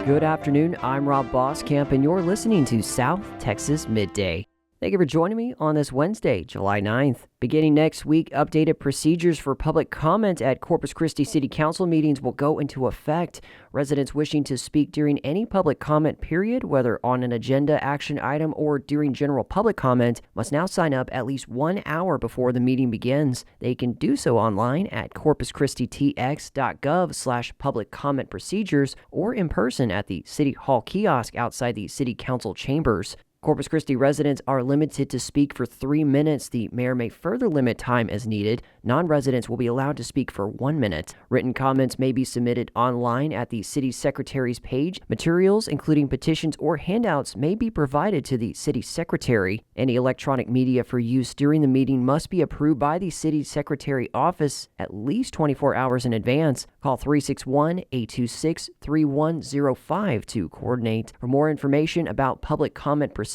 Good afternoon, I'm Rob Boskamp, and you're listening to South Texas Midday. Thank you for joining me on this Wednesday, July 9th. Beginning next week, updated procedures for public comment at Corpus Christi City Council meetings will go into effect. Residents wishing to speak during any public comment period, whether on an agenda action item or during general public comment, must now sign up at least 1 hour before the meeting begins. They can do so online at corpuschristitx.gov/public comment procedures or in person at the City Hall kiosk outside the City Council chambers. Corpus Christi residents are limited to speak for 3 minutes. The mayor may further limit time as needed. Non-residents will be allowed to speak for 1 minute. Written comments may be submitted online at the city secretary's page. Materials, including petitions or handouts, may be provided to the city secretary. Any electronic media for use during the meeting must be approved by the city secretary office at least 24 hours in advance. Call 361-826-3105 to coordinate. For more information about public comment procedures,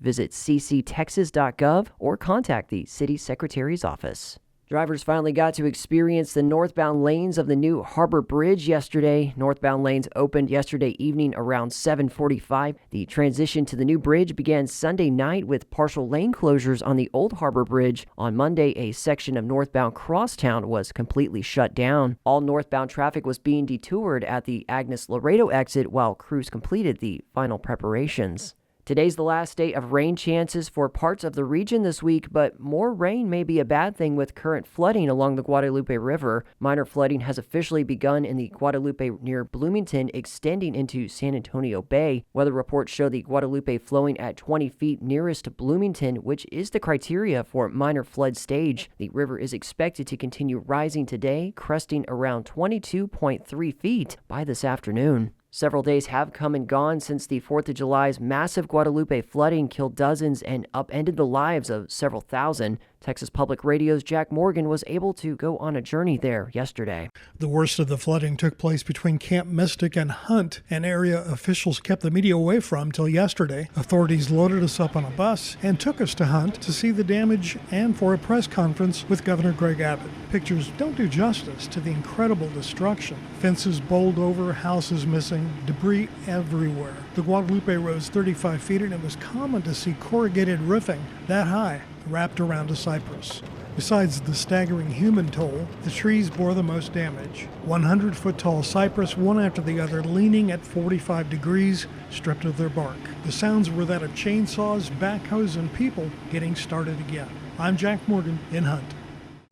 visit cctexas.gov or contact the city secretary's office. Drivers finally got to experience the northbound lanes of the new Harbor Bridge yesterday. Northbound lanes opened yesterday evening around 7:45. The transition to the new bridge began Sunday night with partial lane closures on the old Harbor Bridge. On Monday, a section of northbound Crosstown was completely shut down. All northbound traffic was being detoured at the Agnes Laredo exit while crews completed the final preparations. Today's the last day of rain chances for parts of the region this week, but more rain may be a bad thing with current flooding along the Guadalupe River. Minor flooding has officially begun in the Guadalupe near Bloomington, extending into San Antonio Bay. Weather reports show the Guadalupe flowing at 20 feet nearest to Bloomington, which is the criteria for minor flood stage. The river is expected to continue rising today, cresting around 22.3 feet by this afternoon. Several days have come and gone since the 4th of July's massive Guadalupe flooding killed dozens and upended the lives of several thousand. Texas Public Radio's Jack Morgan was able to go on a journey there yesterday. The worst of the flooding took place between Camp Mystic and Hunt, an area officials kept the media away from till yesterday. Authorities loaded us up on a bus and took us to Hunt to see the damage and for a press conference with Governor Greg Abbott. Pictures don't do justice to the incredible destruction. Fences bowled over, houses missing, debris everywhere. The Guadalupe rose 35 feet and it was common to see corrugated roofing that high wrapped around a cypress. Besides the staggering human toll, the trees bore the most damage. 100-foot-tall cypress, one after the other, leaning at 45 degrees, stripped of their bark. The sounds were that of chainsaws, backhoes, and people getting started again. I'm Jack Morgan in Hunt.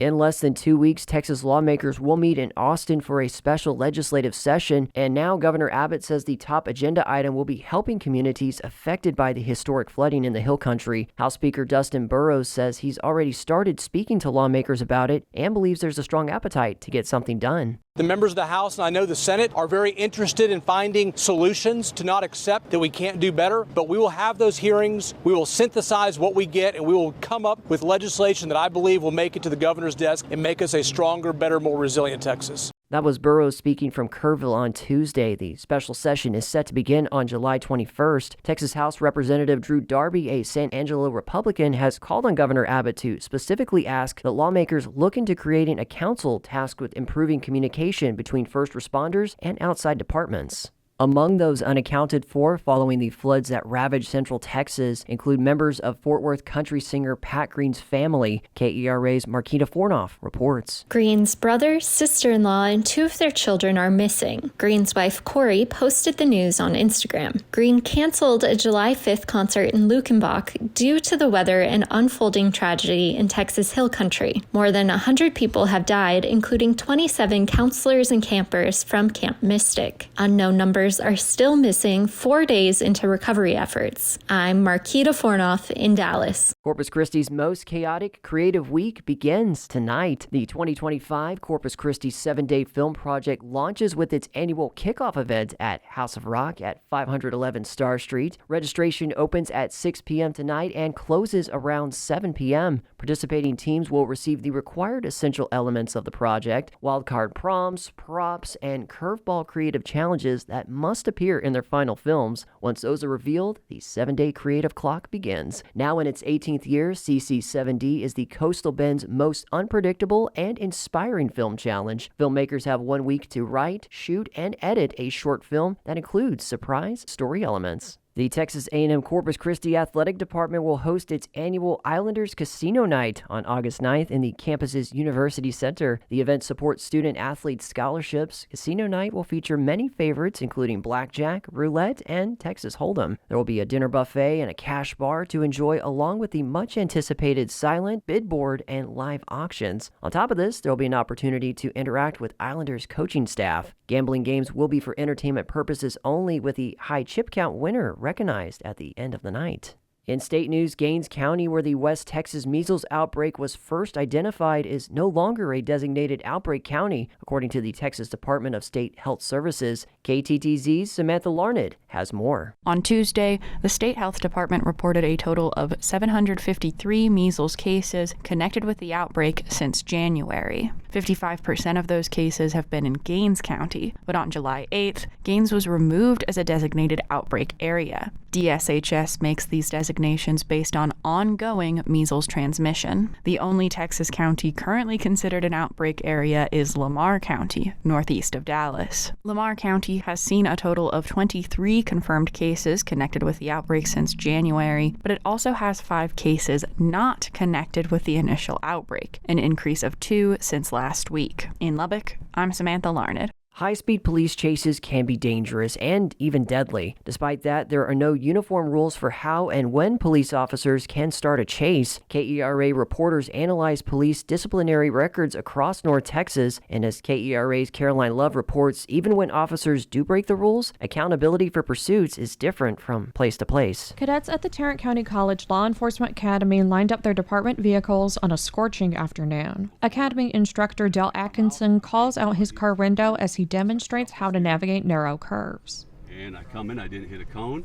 In less than 2 weeks, Texas lawmakers will meet in Austin for a special legislative session, and now Governor Abbott says the top agenda item will be helping communities affected by the historic flooding in the Hill Country. House Speaker Dustin Burrows says he's already started speaking to lawmakers about it and believes there's a strong appetite to get something done. The members of the House and I know the Senate are very interested in finding solutions to not accept that we can't do better, but we will have those hearings, we will synthesize what we get, and we will come up with legislation that I believe will make it to the governor's desk and make us a stronger, better, more resilient Texas. That was Burrows speaking from Kerrville on Tuesday. The special session is set to begin on July 21st. Texas House Representative Drew Darby, a San Angelo Republican, has called on Governor Abbott to specifically ask that lawmakers look into creating a council tasked with improving communication between first responders and outside departments. Among those unaccounted for following the floods that ravaged central Texas include members of Fort Worth country singer Pat Green's family. KERA's Marquita Fornoff reports. Green's brother, sister-in-law, and 2 of their children are missing. Green's wife, Corey, posted the news on Instagram. Green canceled a July 5th concert in Luckenbach due to the weather and unfolding tragedy in Texas Hill Country. More than 100 people have died, including 27 counselors and campers from Camp Mystic. Unknown numbers are still missing 4 days into recovery efforts. I'm Marquita Fornoff in Dallas. Corpus Christi's most chaotic creative week begins tonight. The 2025 Corpus Christi 7-day film project launches with its annual kickoff event at House of Rock at 511 Star Street. Registration opens at 6 p.m. tonight and closes around 7 p.m. Participating teams will receive the required essential elements of the project: wildcard prompts, props, and curveball creative challenges that must appear in their final films. Once those are revealed, the 7-day creative clock begins. Now in its 18th year, CC7D is the Coastal Bend's most unpredictable and inspiring film challenge. Filmmakers have 1 week to write, shoot, and edit a short film that includes surprise story elements. The Texas A&M Corpus Christi Athletic Department will host its annual Islanders Casino Night on August 9th in the campus's University Center. The event supports student-athlete scholarships. Casino Night will feature many favorites, including blackjack, roulette, and Texas Hold'em. There will be a dinner buffet and a cash bar to enjoy, along with the much-anticipated silent bid board and live auctions. On top of this, there will be an opportunity to interact with Islanders coaching staff. Gambling games will be for entertainment purposes only, with the high chip count winner recognized at the end of the night. In state news, Gaines County, where the West Texas measles outbreak was first identified, is no longer a designated outbreak county, according to the Texas Department of State Health Services. KTTZ's Samantha Larned has more. On Tuesday, the State Health Department reported a total of 753 measles cases connected with the outbreak since January. 55% of those cases have been in Gaines County, but on July 8th, Gaines was removed as a designated outbreak area. DSHS makes these designations based on ongoing measles transmission. The only Texas county currently considered an outbreak area is Lamar County, northeast of Dallas. Lamar County has seen a total of 23 confirmed cases connected with the outbreak since January, but it also has 5 cases not connected with the initial outbreak, an increase of 2 since last week. In Lubbock, I'm Samantha Larned. High-speed police chases can be dangerous and even deadly. Despite that, there are no uniform rules for how and when police officers can start a chase. KERA reporters analyze police disciplinary records across North Texas, and as KERA's Caroline Love reports, even when officers do break the rules, accountability for pursuits is different from place to place. Cadets at the Tarrant County College Law Enforcement Academy lined up their department vehicles on a scorching afternoon. Academy instructor Dell Atkinson calls out his car window as he demonstrates how to navigate narrow curves. And I come in, I didn't hit a cone.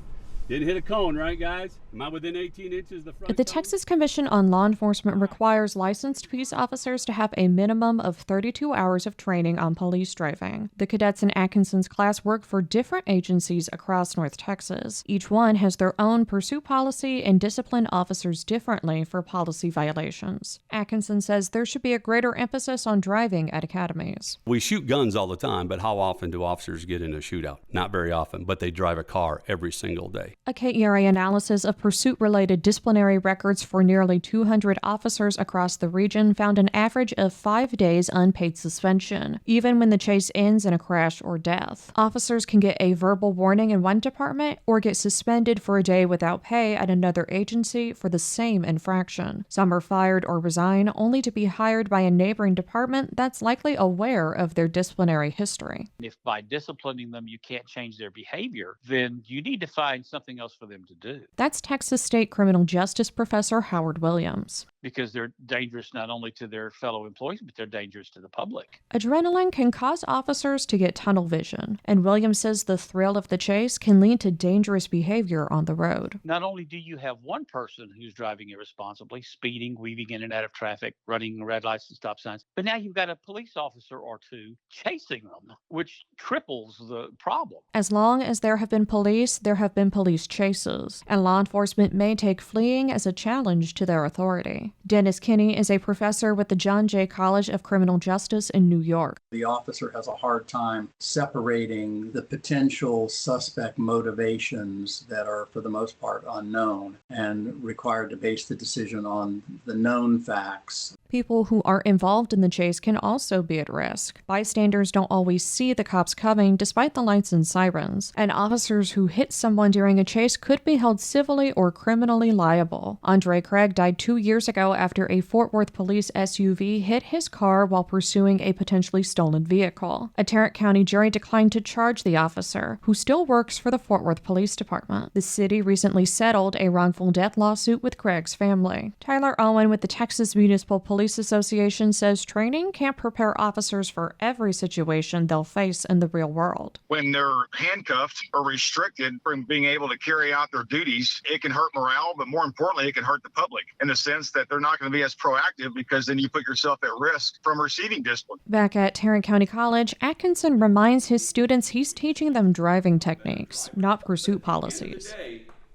Didn't hit a cone, right, guys? Am I within 18 inches of the front The cone? Texas Commission on Law Enforcement requires licensed peace officers to have a minimum of 32 hours of training on police driving. The cadets in Atkinson's class work for different agencies across North Texas. Each one has their own pursuit policy and discipline officers differently for policy violations. Atkinson says there should be a greater emphasis on driving at academies. We shoot guns all the time, but how often do officers get in a shootout? Not very often, but they drive a car every single day. A KERA analysis of pursuit-related disciplinary records for nearly 200 officers across the region found an average of 5 days unpaid suspension, even when the chase ends in a crash or death. Officers can get a verbal warning in one department or get suspended for a day without pay at another agency for the same infraction. Some are fired or resign, only to be hired by a neighboring department that's likely aware of their disciplinary history. If by disciplining them you can't change their behavior, then you need to find something else for them to do. That's Texas State Criminal Justice Professor Howard Williams. Because they're dangerous not only to their fellow employees, but they're dangerous to the public. Adrenaline can cause officers to get tunnel vision, and Williams says the thrill of the chase can lead to dangerous behavior on the road. Not only do you have one person who's driving irresponsibly, speeding, weaving in and out of traffic, running red lights and stop signs, but now you've got a police officer or two chasing them, which triples the problem. As long as there have been police, there have been police chases, and law enforcement may take fleeing as a challenge to their authority. Dennis Kinney is a professor with the John Jay College of Criminal Justice in New York. The officer has a hard time separating the potential suspect motivations that are, for the most part, unknown and required to base the decision on the known facts. People who are involved in the chase can also be at risk. Bystanders don't always see the cops coming despite the lights and sirens, and officers who hit someone during a chase could be held civilly or criminally liable. Andre Craig died 2 years ago after a Fort Worth police SUV hit his car while pursuing a potentially stolen vehicle. A Tarrant County jury declined to charge the officer, who still works for the Fort Worth Police Department. The city recently settled a wrongful death lawsuit with Craig's family. Tyler Owen with the Texas Municipal Police Association says training can't prepare officers for every situation they'll face in the real world. When they're handcuffed or restricted from being able to carry out their duties, it can hurt morale, but more importantly, it can hurt the public in the sense that they're not going to be as proactive because then you put yourself at risk from receiving discipline. Back at Tarrant County College, Atkinson reminds his students he's teaching them driving techniques, not pursuit policies.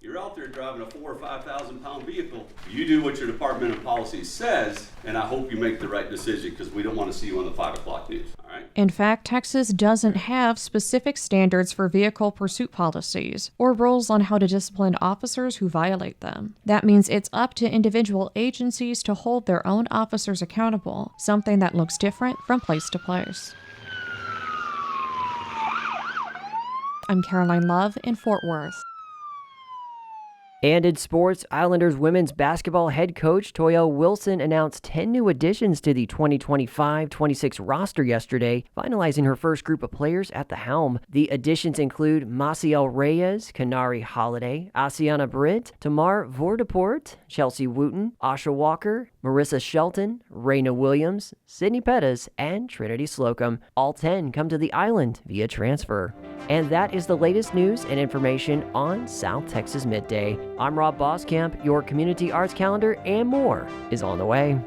You're out there driving a 4,000 or 5,000 pound vehicle. You do what your department of policy says, and I hope you make the right decision because we don't want to see you on the 5 o'clock news. All right? In fact, Texas doesn't have specific standards for vehicle pursuit policies or rules on how to discipline officers who violate them. That means it's up to individual agencies to hold their own officers accountable, something that looks different from place to place. I'm Caroline Love in Fort Worth. And in sports, Islanders women's basketball head coach Toya Wilson announced 10 new additions to the 2025-26 roster yesterday, finalizing her first group of players at the helm. The additions include Maciel Reyes, Kanari Holiday, Asiana Britt, Tamar Vordeport, Chelsea Wooten, Asha Walker, Marissa Shelton, Raina Williams, Sydney Pettis, and Trinity Slocum. All 10 come to the island via transfer. And that is the latest news and information on South Texas Midday. I'm Rob Boskamp. Your community arts calendar and more is on the way.